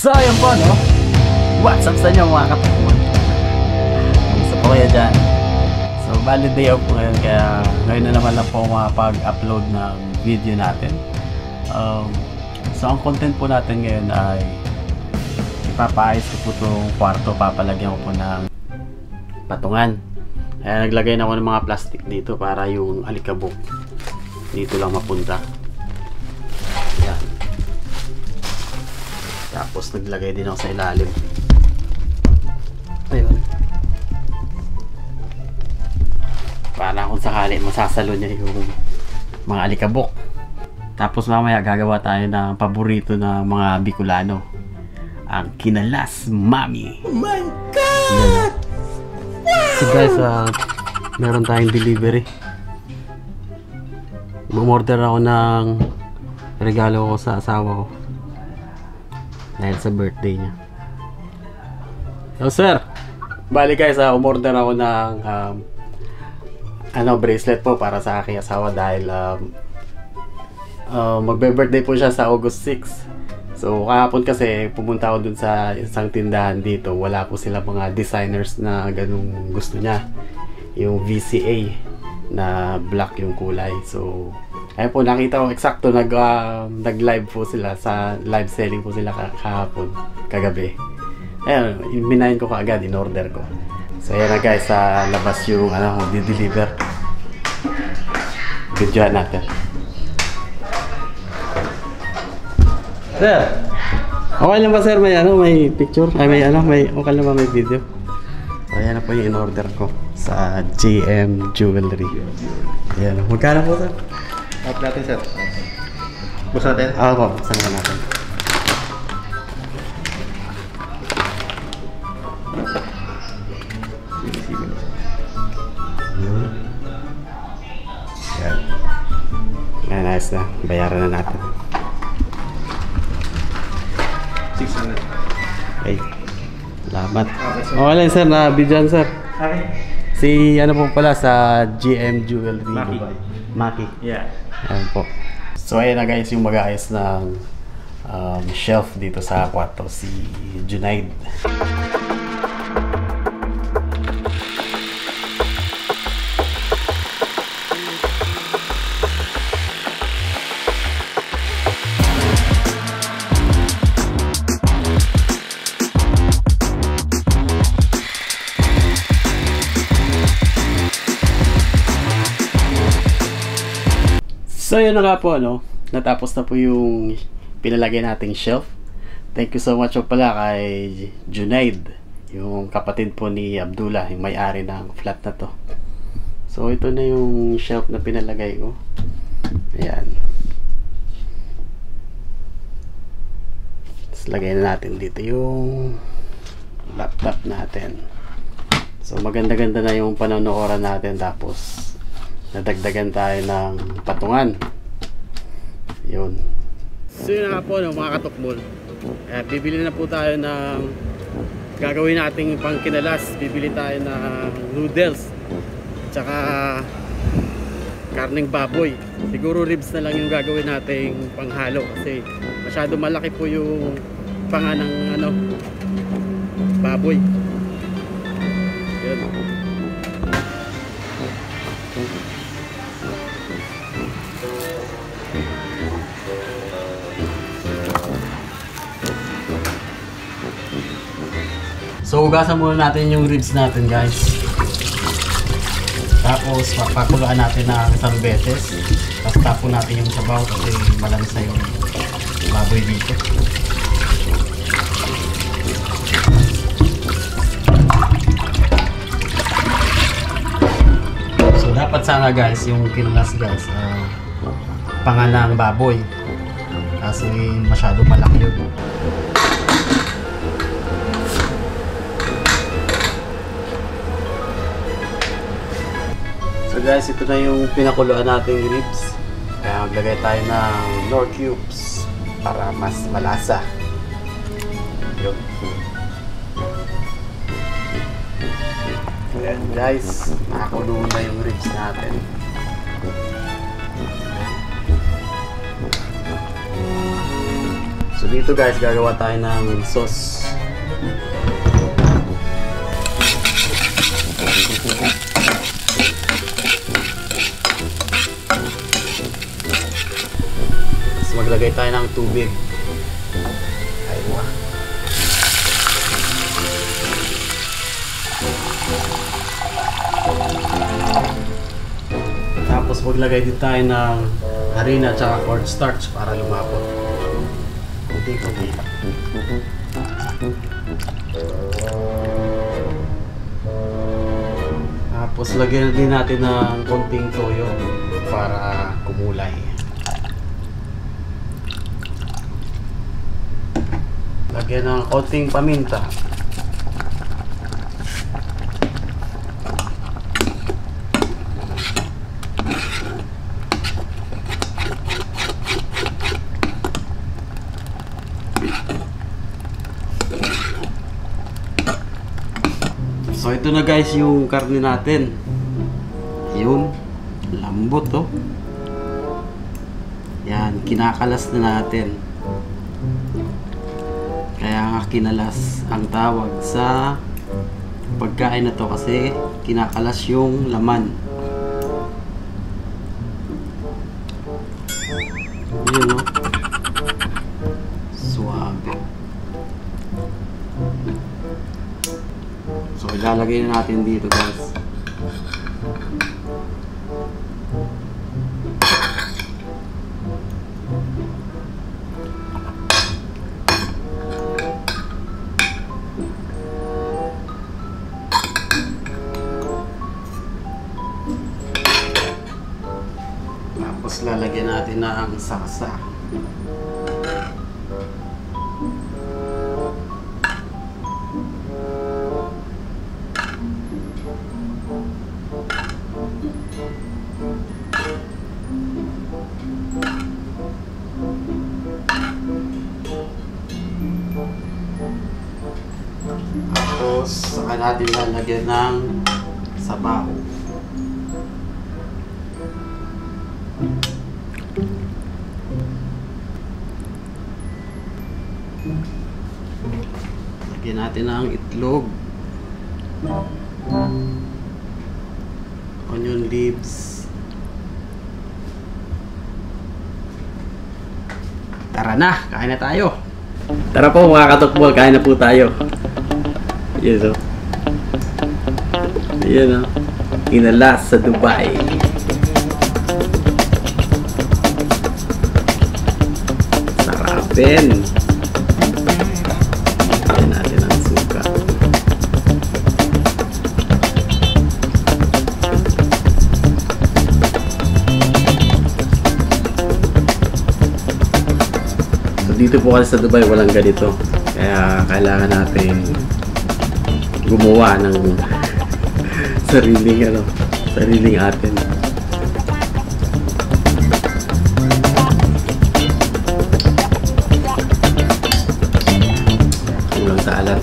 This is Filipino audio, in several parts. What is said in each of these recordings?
So yun po, no? What's up sa inyo mga kapatid? Gusto po kayo dyan. So valid day off po ngayon, kaya ngayon na naman lang po makapag-upload ng video natin. So ang content po natin ngayon ay ipapaayos ko po itong kwarto, papalagyan ko po ng patungan. Kaya naglagay na ako ng mga plastic dito para yung alikabok dito lang mapunta. Yan. Tapos naglagay din ako sa ilalim. Ayun. Para kung sakali masasalo niya yung mga alikabok. Tapos mamaya gagawa tayo ng paborito ng mga Bicolano, ang kinalas mami. Oh my God! So guys, meron tayong delivery. Umorder ako ng regalo ko sa asawa ko dahil sa birthday niya. So sir, bali guys, umorder ako ng bracelet po para sa aking asawa dahil magbe-birthday po siya sa August 6. So kahapon kasi pumunta ako dun sa isang tindahan dito, wala po sila mga designers na ganung gusto niya, yung VCA na black yung kulay. So ayun po, nakita ko eksakto nag-live po sila, sa live selling po sila kahapon, kagabi. Ayun, minayin ko kaagad, in-order ko. So ayan na guys, labas yung di-deliver. Videoan natin. Sir, okay lang ba sir, may picture? Ay may okay lang ba may video? So ayan na po yung in-order ko sa JM Jewelry. Ayan, magkano po sir? Off natin sir. Buksan natin? Po, buksan na natin. Ayan. Ayan, nice na. Bayaran na natin. 600. Okay. Salamat. Okay lang sir, na-bidyan sir. Okay. Si po pala sa GM Jewelry Maki. Maki. Yeah. Ayan po. So ayan na guys, yung mag-aayos ng shelf dito sa kwarto, si Junaid. So yun na nga po, natapos na po yung pinalagay nating shelf. Thank you so much po pala kay Junaid, yung kapatid po ni Abdullah, yung may-ari ng flat na to. So ito na yung shelf na pinalagay ko. Ayan. Tapos lagay na natin dito yung laptop natin. So maganda-ganda na yung panonood natin, tapos nadagdagan tayo ng patungan. Yun. So yun na nga po, mga katukmol. Bibili na po tayo ng gagawin nating pangkinalas. Bibili tayo ng noodles tsaka karneng baboy. Siguro ribs na lang yung gagawin nating panghalo kasi masyado malaki po yung panga ng baboy. Yun. So hugasan muna natin yung ribs natin guys. Tapos papakuluan natin ng isang beses. Tapos tapon natin yung sabaw kasi malamis na yung baboy dito. So dapat sana guys, yung kinalas guys, panga ng baboy. Kasi masyado malaki yun. So guys, ito na yung pinakuluan nating ribs. Kaya maglagay tayo ng Knorr cubes para mas malasa. Yun. Ayan guys, nakakulo na yung ribs natin. So dito guys, gagawa tayo ng sauce. Tapos maglagay tayo ng tubig. Aywa. Tapos maglagay din tayo ng harina at cornstarch para lumapot. Kunti-kunti. Tapos lagyan din natin ng konting toyo para kumulay. Lagyan ng konting paminta. So ito na guys yung karne natin. Yun, lambot oh. Yan, kinakalas na natin. Kaya nga kinalas ang tawag sa pagkain na to kasi kinakalas yung laman. Yun oh. Suabe. So ilalagay na natin dito guys. Tapos lalagyan natin ng saksa. Tapos saka natin lalagyan ng sabaw. Lagyan natin ng itlog, onion leaves. Tara na, kain na tayo. Tara po mga katukbol, kain na po tayo. Yes o. Ayan o. Kinalas sa Dubai. Sarapin. Lagyan natin ang suka. So dito po kasi sa Dubai walang ganito. Kaya kailangan natin gumawa ng sariling atin. Kulang sa alat.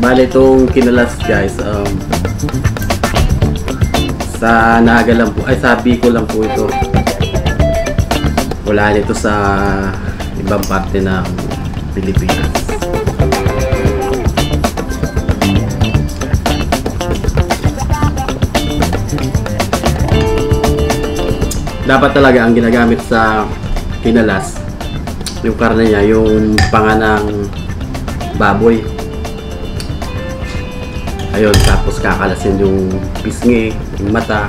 Bale itong kinalas guys, sa Naga lang po, ay sa Bicol lang po ito. Wala nito sa ibang parte ng Pilipinas. Dapat talaga ang ginagamit sa kinalas, yung karne niya, yung panga ng baboy. Ayun, tapos kakalasin yung pisngi, yung mata,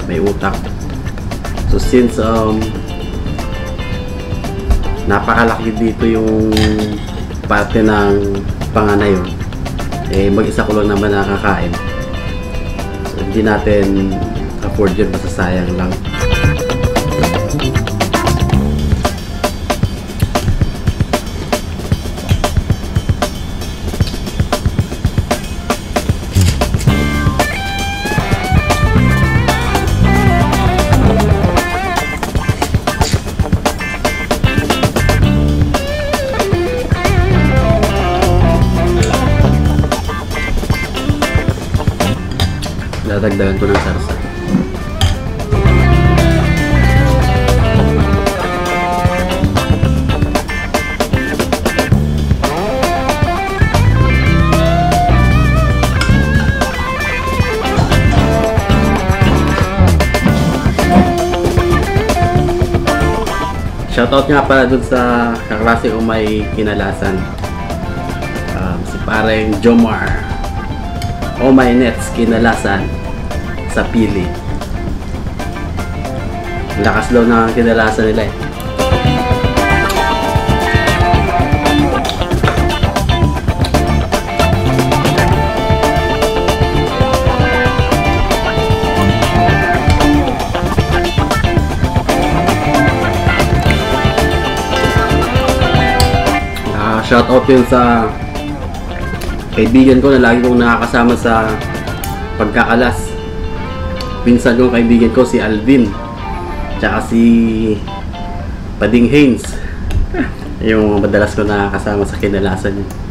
may utak. So since napakalaki dito yung parte ng panga na yun, eh mag-isa ko lang naman nakakain. So hindi natin afford yun, masasayang lang. Dadagdagan ko ng sarsa. Shoutout nga pala dun sa kaklase kong may kinalasan. Si pareng Jomar. Oh my nets, kinalasan sa pili. Lakas daw na kinalasan nila eh. Shoutout yun sa kaibigan ko na lagi kong nakakasama sa pagkakalas. Pinsan kong kaibigan ko si Alvin, tsaka si Pading Haynes. Yung madalas ko nakakasama sa kinalasan niya.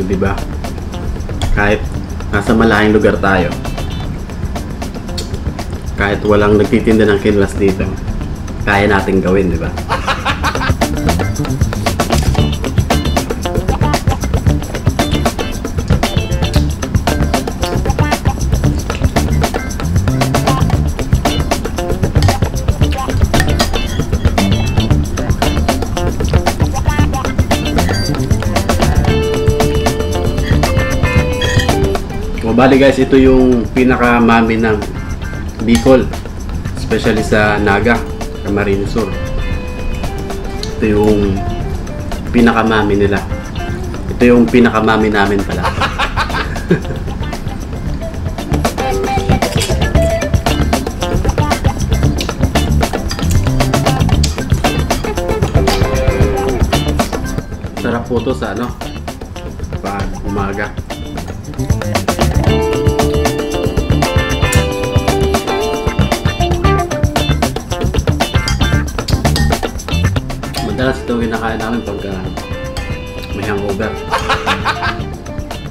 Diba? Kahit nasa malaking lugar tayo, kahit walang nagtitinda ng kinlas dito, kaya nating gawin, diba? Bali guys, ito yung pinaka-mami ng Bicol, especially sa Naga, Camarines Sur. Ito yung pinaka-mami nila. Ito yung pinaka-mami namin pala. Sarap po ito sa ano, pag umaga. Madalas ito kinakain namin pagka may hangover.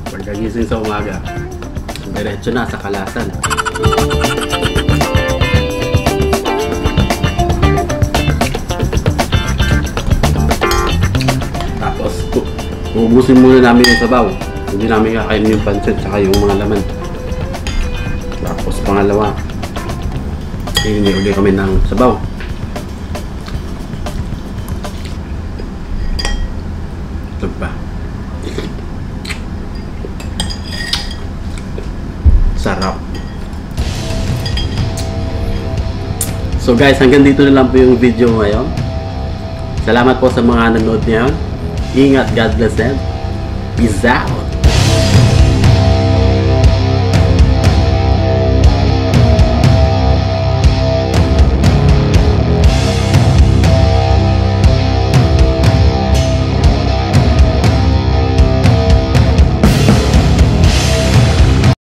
Pagkagising sa umaga, diretso na sa kalasan. Tapos ubusin muna namin yung sabaw. Hindi namin kakainin yung pancit tsaka yung mga laman. Tapos pangalawa, hindi uli kami ng sabaw. Ito pa. Sarap. So guys, hanggang dito na lang po yung video ngayon. Salamat po sa mga nanood ngayon. Ingat, God bless them. Peace out.